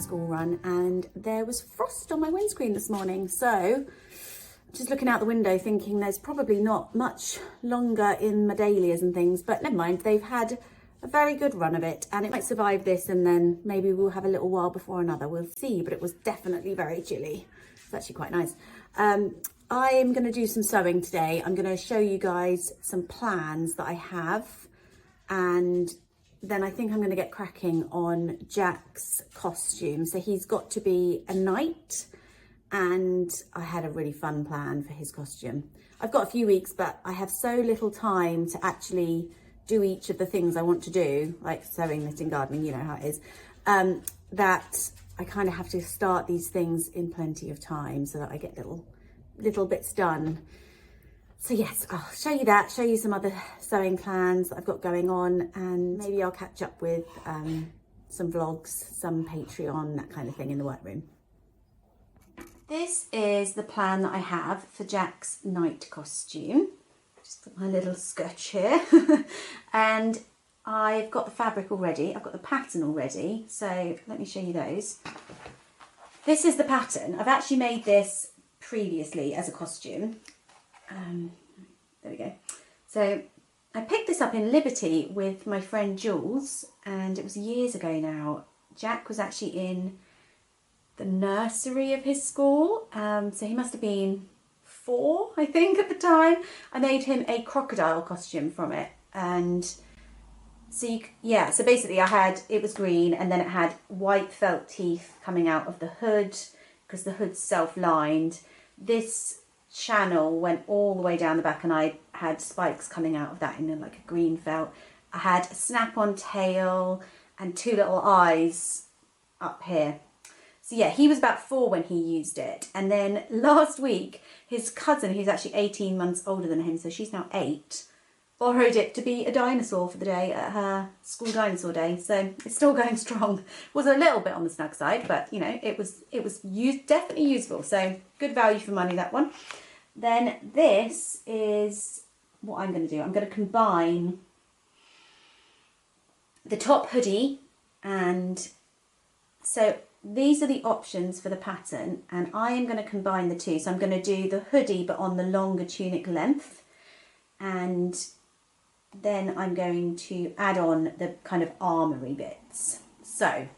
school run, and there was frost on my windscreen this morning. So just looking out the window thinking there's probably not much longer in my dahlias and things, but never mind, they've had a very good run of it and it might survive this, and then maybe we'll have a little while before another, we'll see. But it was definitely very chilly. It's actually quite nice. I am going to do some sewing today. I'm going to show you guys some plans that I have, and then I think I'm going to get cracking on Jack's costume. So he's got to be a knight, and I had a really fun plan for his costume. I've got a few weeks, but I have so little time to actually do each of the things I want to do, like sewing, knitting, gardening, you know how it is, that I kind of have to start these things in plenty of time so that I get little bits done. So yes, I'll show you that, show you some other sewing plans that I've got going on, and maybe I'll catch up with some vlogs, some Patreon, that kind of thing in the workroom. This is the plan that I have for Jack's night costume. Just put my little sketch here. And I've got the fabric already, I've got the pattern already, so let me show you those. This is the pattern. I've actually made this previously as a costume. There we go. So I picked this up in Liberty with my friend Jules, and it was years ago now. Jack was actually in the nursery of his school, so he must have been 4, I think, at the time. I made him a crocodile costume from it, and so so basically it was green, and then it had white felt teeth coming out of the hood because the hood's self-lined. This channel went all the way down the back, and I had spikes coming out of that in like a green felt. I had a snap-on tail and 2 little eyes up here. So yeah, he was about 4 when he used it. And then last week, his cousin, who's actually 18 months older than him, so she's now 8, borrowed it to be a dinosaur for the day at her school dinosaur day. So it's still going strong. Was a little bit on the snug side, but you know, it was definitely useful. So good value for money, that one. Then this is what I'm going to do. I'm going to combine the top hoodie, and so these are the options for the pattern, and I am going to combine the two. So I'm going to do the hoodie but on the longer tunic length, and then I'm going to add on the kind of armoury bits. So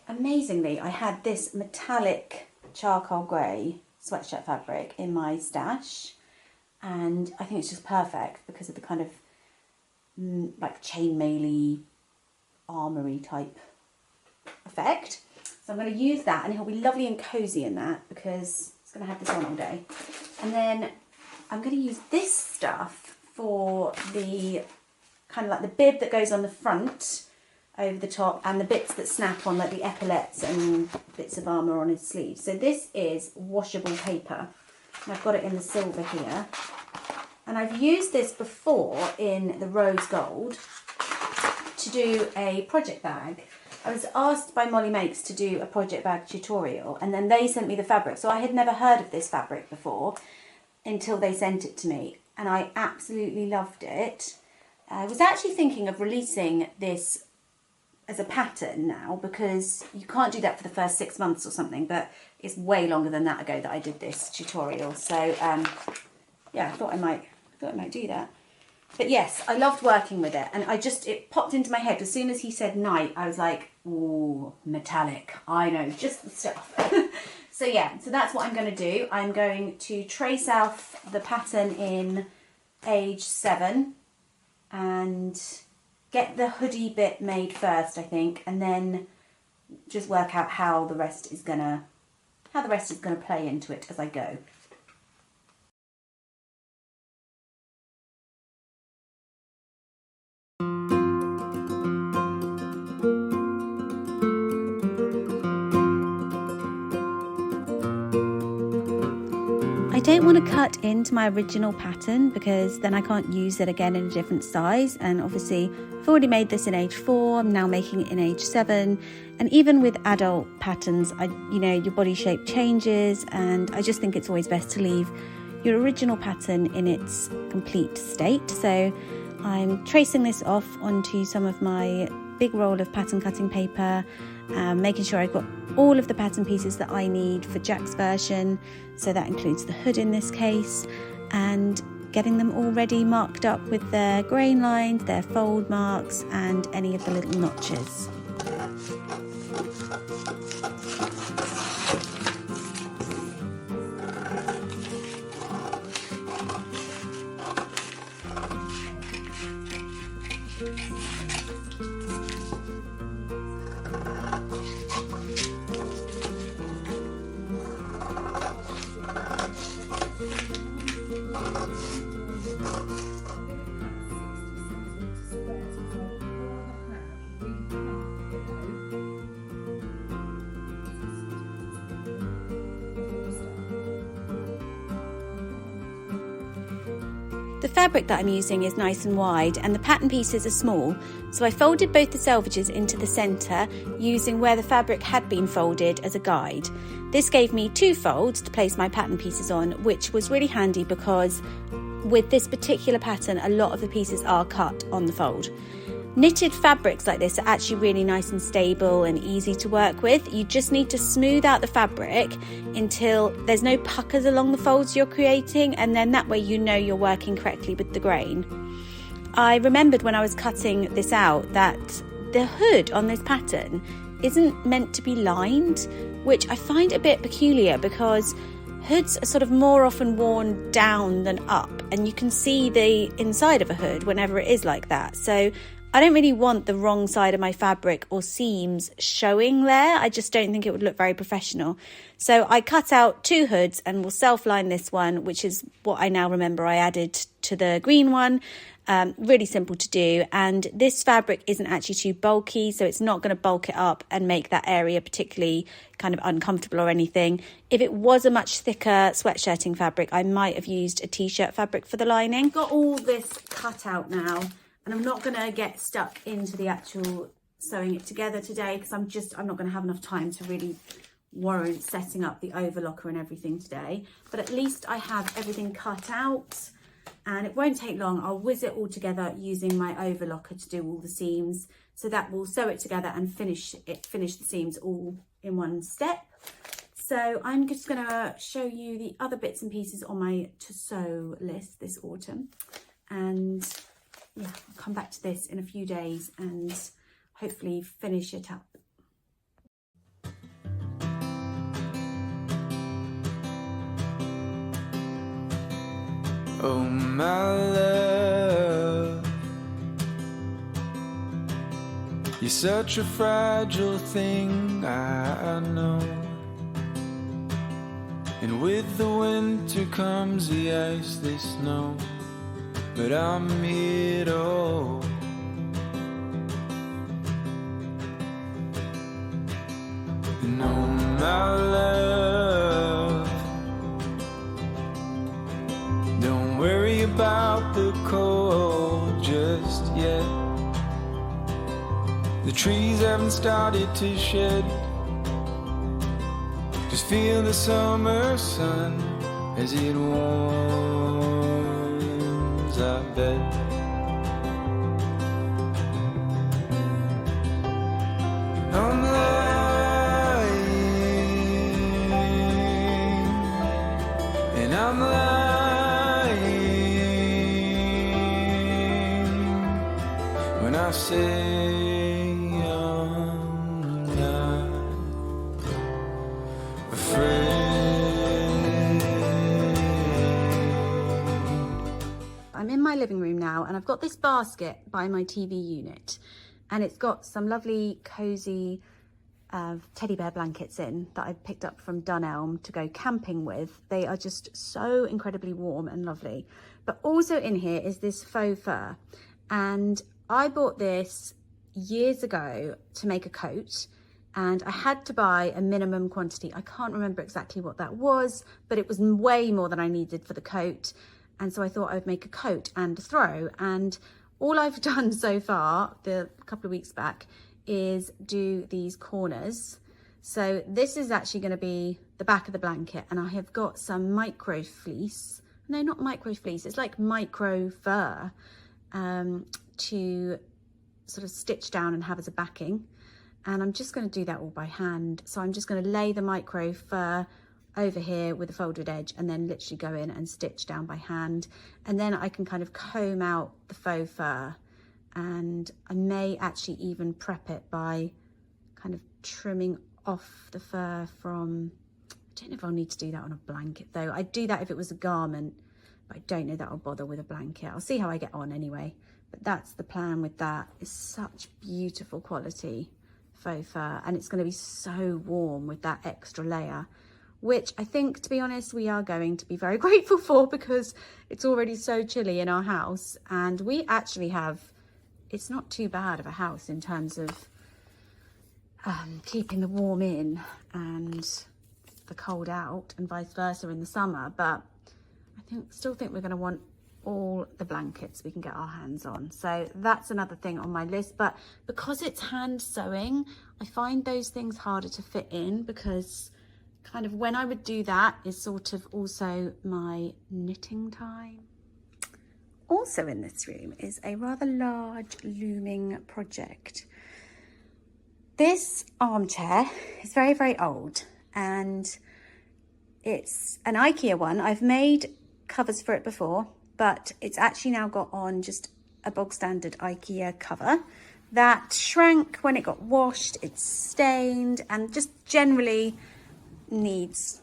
amazingly, I had this metallic charcoal grey sweatshirt fabric in my stash, and I think it's just perfect because of the kind of like chainmail-y armoury type effect. So I'm going to use that, and it'll be lovely and cozy in that because it's going to have this on all day. And then I'm going to use this stuff for the kind of like the bib that goes on the front over the top, and the bits that snap on, like the epaulettes and bits of armour on his sleeves. So this is washable paper, and I've got it in the silver here, and I've used this before in the rose gold to do a project bag. I was asked by Molly Makes to do a project bag tutorial, and then they sent me the fabric. So I had never heard of this fabric before until they sent it to me, and I absolutely loved it. I was actually thinking of releasing this as a pattern now, because you can't do that for the first 6 months or something, but it's way longer than that ago that I did this tutorial. So yeah, I thought I might do that. But yes, I loved working with it, and it popped into my head as soon as he said night. I was like, ooh, metallic, I know, just the stuff. So yeah, so that's what I'm going to do. I'm going to trace out the pattern in age 7 and get the hoodie bit made first, I think, and then just work out how the rest is gonna play into it as I go. I don't want to cut into my original pattern because then I can't use it again in a different size, and obviously I've already made this in age 4, I'm now making it in age 7, and even with adult patterns, your body shape changes, and I just think it's always best to leave your original pattern in its complete state. So I'm tracing this off onto some of my big roll of pattern cutting paper, making sure I've got all of the pattern pieces that I need for Jack's version. So that includes the hood in this case, and getting them all ready, marked up with their grain lines, their fold marks, and any of the little notches. The fabric that I'm using is nice and wide and the pattern pieces are small, so I folded both the selvages into the centre using where the fabric had been folded as a guide. This gave me 2 folds to place my pattern pieces on, which was really handy because with this particular pattern a lot of the pieces are cut on the fold. Knitted fabrics like this are actually really nice and stable and easy to work with. You just need to smooth out the fabric until there's no puckers along the folds you're creating, and then that way you know you're working correctly with the grain. I remembered when I was cutting this out that the hood on this pattern isn't meant to be lined, which I find a bit peculiar because hoods are sort of more often worn down than up, and you can see the inside of a hood whenever it is like that. So I don't really want the wrong side of my fabric or seams showing there. I just don't think it would look very professional. So I cut out 2 hoods and will self-line this one, which is what I now remember I added to the green one. Really simple to do. And this fabric isn't actually too bulky, so it's not going to bulk it up and make that area particularly kind of uncomfortable or anything. If it was a much thicker sweatshirting fabric, I might have used a t-shirt fabric for the lining. Got all this cut out now. And I'm not going to get stuck into the actual sewing it together today because I'm not going to have enough time to really warrant setting up the overlocker and everything today. But at least I have everything cut out and it won't take long. I'll whiz it all together using my overlocker to do all the seams. So that will sew it together and finish the seams all in one step. So I'm just going to show you the other bits and pieces on my to sew list this autumn. And yeah, I'll come back to this in a few days and hopefully finish it up. Oh my love, you're such a fragile thing, I know. And with the winter comes the ice, the snow, but I'm here to hold. And oh my love, don't worry about the cold just yet. The trees haven't started to shed. Just feel the summer sun as it warms, I bet. I'm lying, and I'm lying when I say I'm not afraid. I'm in my living room now and I've got this basket by my TV unit and it's got some lovely cozy teddy bear blankets in that I picked up from Dunelm to go camping with. They are just so incredibly warm and lovely. But also in here is this faux fur, and I bought this years ago to make a coat, and I had to buy a minimum quantity. I can't remember exactly what that was, but it was way more than I needed for the coat. And so I thought I would make a coat and a throw. And all I've done so far, a couple of weeks back, is do these corners. So this is actually going to be the back of the blanket, and I have got some micro fleece. No, not micro fleece. It's like micro fur to sort of stitch down and have as a backing. And I'm just going to do that all by hand. So I'm just going to lay the micro fur over here with a folded edge and then literally go in and stitch down by hand. And then I can kind of comb out the faux fur, and I may actually even prep it by kind of trimming off the fur from, I don't know if I'll need to do that on a blanket though. I'd do that if it was a garment, but I don't know that I'll bother with a blanket. I'll see how I get on anyway. But that's the plan with that. It's such beautiful quality faux fur, and it's going to be so warm with that extra layer, which I think, to be honest, we are going to be very grateful for, because it's already so chilly in our house. And we actually have, it's not too bad of a house in terms of keeping the warm in and the cold out, and vice versa in the summer. But I still think we're going to want all the blankets we can get our hands on. So that's another thing on my list. But because it's hand sewing, I find those things harder to fit in, because kind of when I would do that is sort of also my knitting time. Also in this room is a rather large looming project. This armchair is very, very old, and it's an IKEA one. I've made covers for it before, but it's actually now got on just a bog standard IKEA cover that shrank when it got washed. It's stained and just generally needs,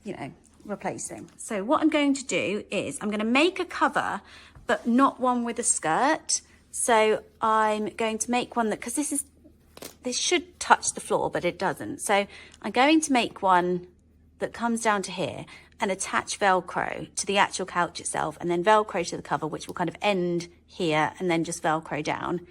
you know, replacing. So what I'm going to do is I'm going to make a cover, but not one with a skirt. So I'm going to make one that, because this should touch the floor, but it doesn't. So I'm going to make one that comes down to here and attach Velcro to the actual couch itself, and then Velcro to the cover, which will kind of end here and then just Velcro down.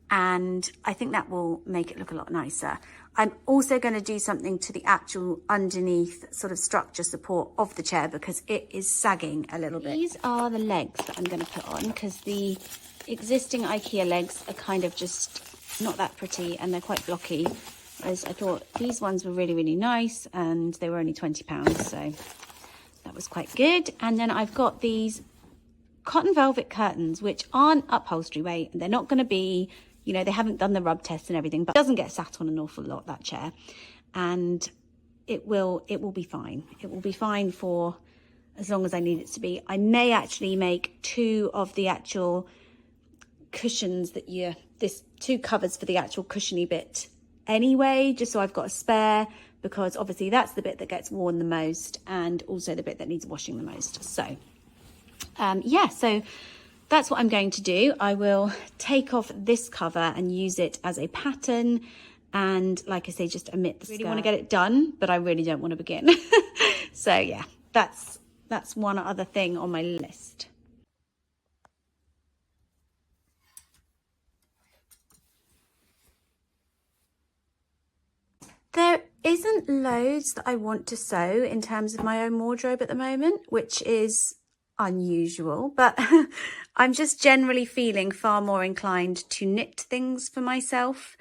And I think that will make it look a lot nicer. I'm also going to do something to the actual underneath sort of structure support of the chair, because it is sagging a little bit. These are the legs that I'm going to put on, because the existing IKEA legs are kind of just not that pretty and they're quite blocky. Whereas I thought these ones were really, really nice, and they were only £20, so that was quite good. And then I've got these cotton velvet curtains, which aren't upholstery weight, and they're not going to be, you know, they haven't done the rub test and everything, but it doesn't get sat on an awful lot, that chair, and it will be fine. It will be fine for as long as I need it to be. I may actually make two of the actual cushions that two covers for the actual cushiony bit anyway, just so I've got a spare, because obviously that's the bit that gets worn the most, and also the bit that needs washing the most. So yeah, so that's what I'm going to do. I will take off this cover and use it as a pattern, and like I say, just omit the skirt. I really want to get it done, but I really don't want to begin. So yeah, that's one other thing on my list. There isn't loads that I want to sew in terms of my own wardrobe at the moment, which is unusual, but I'm just generally feeling far more inclined to knit things for myself.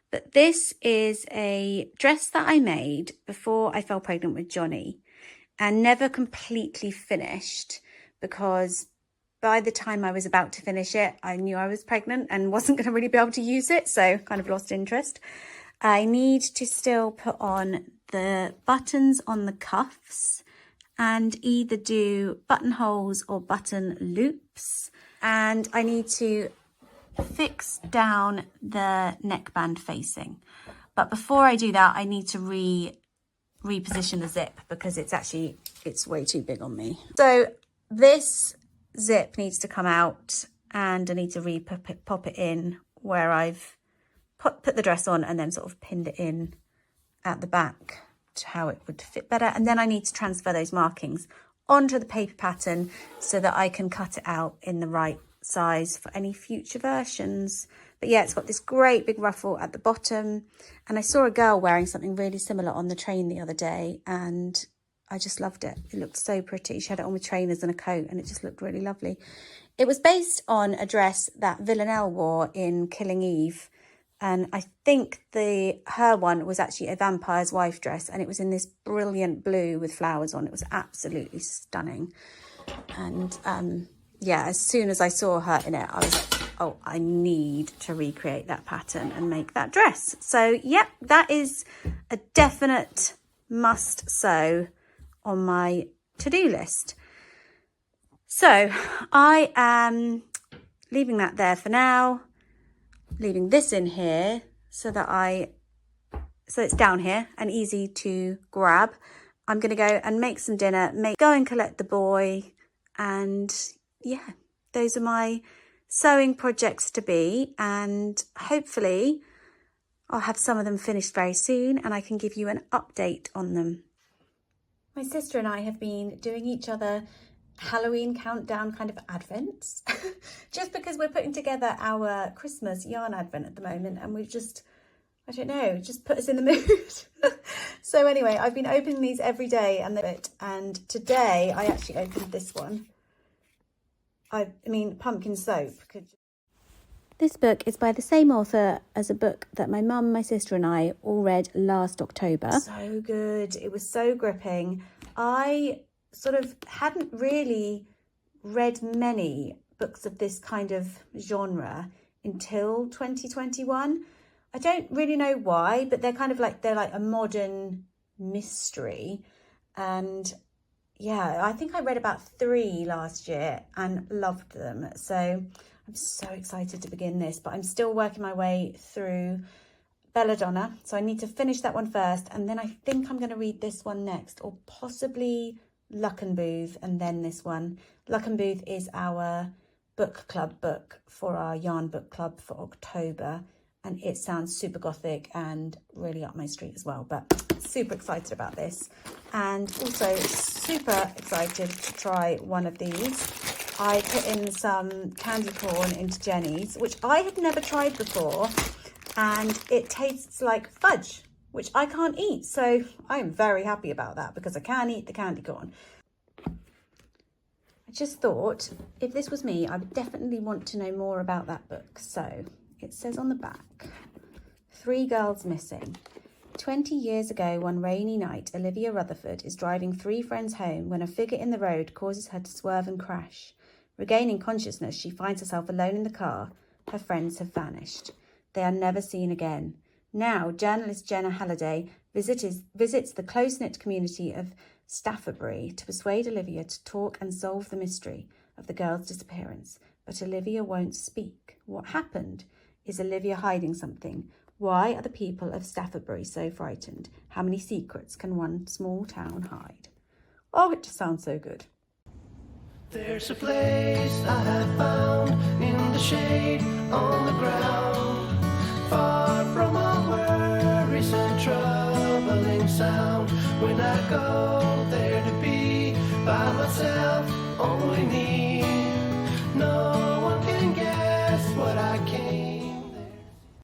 But this is a dress that I made before I fell pregnant with Johnny, and never completely finished, because by the time I was about to finish it, I knew I was pregnant and wasn't going to really be able to use it, so kind of lost interest. I need to still put on the buttons on the cuffs and either do buttonholes or button loops. And I need to fix down the neckband facing. But before I do that, I need to reposition the zip, because it's way too big on me. So this zip needs to come out, and I need to pop it in where I've put the dress on, and then sort of pinned it in at the back to how it would fit better. And then I need to transfer those markings onto the paper pattern so that I can cut it out in the right size for any future versions. But yeah, it's got this great big ruffle at the bottom, and I saw a girl wearing something really similar on the train the other day, and I just loved it. It looked so pretty. She had it on with trainers and a coat, and it just looked really lovely. It was based on a dress that Villanelle wore in Killing Eve, and I think her one was actually a vampire's wife dress, and it was in this brilliant blue with flowers on. It was absolutely stunning. And yeah, as soon as I saw her in it, I was like, oh, I need to recreate that pattern and make that dress. So yep, that is a definite must sew on my to-do list. So I am leaving that there for now, leaving this in here so it's down here and easy to grab. I'm going to go and make some dinner, go and collect the boy, and yeah, those are my sewing projects to be, and hopefully I'll have some of them finished very soon and I can give you an update on them. My sister and I have been doing each other Halloween countdown kind of advents just because we're putting together our Christmas yarn advent at the moment, and we've just, I don't know, just put us in the mood. So anyway, I've been opening these every day and today I actually opened this one. I mean, pumpkin soap. This book is by the same author as a book that my mum, my sister and I all read last October. So good. It was so gripping. I sort of hadn't really read many books of this kind of genre until 2021. I don't really know why, but they're like a modern mystery. And yeah, I think I read about 3 last year and loved them. So I'm so excited to begin this, but I'm still working my way through Belladonna. So I need to finish that one first. And then I think I'm going to read this one next, or possibly Luck and Booth, and then this one. Luck and Booth is our book club book for our yarn book club for October. And it sounds super gothic and really up my street as well, but super excited about this. And also super excited to try one of these. I put in some candy corn into Jenny's, which I had never tried before, and it tastes like fudge, which I can't eat. So I'm very happy about that because I can eat the candy corn. I just thought if this was me, I would definitely want to know more about that book. So it says on the back, 3 girls missing. 20 years ago, one rainy night, Olivia Rutherford is driving 3 friends home when a figure in the road causes her to swerve and crash. Regaining consciousness, she finds herself alone in the car. Her friends have vanished. They are never seen again. Now, journalist Jenna Halliday visits the close-knit community of Staffordbury to persuade Olivia to talk and solve the mystery of the girl's disappearance. But Olivia won't speak. What happened? Is Olivia hiding something? Why are the people of Staffordbury so frightened? How many secrets can one small town hide? Oh, it just sounds so good. There's a place I have found in the shade on the ground, far from all worries and troubling sound. When I go there to be by myself, only need no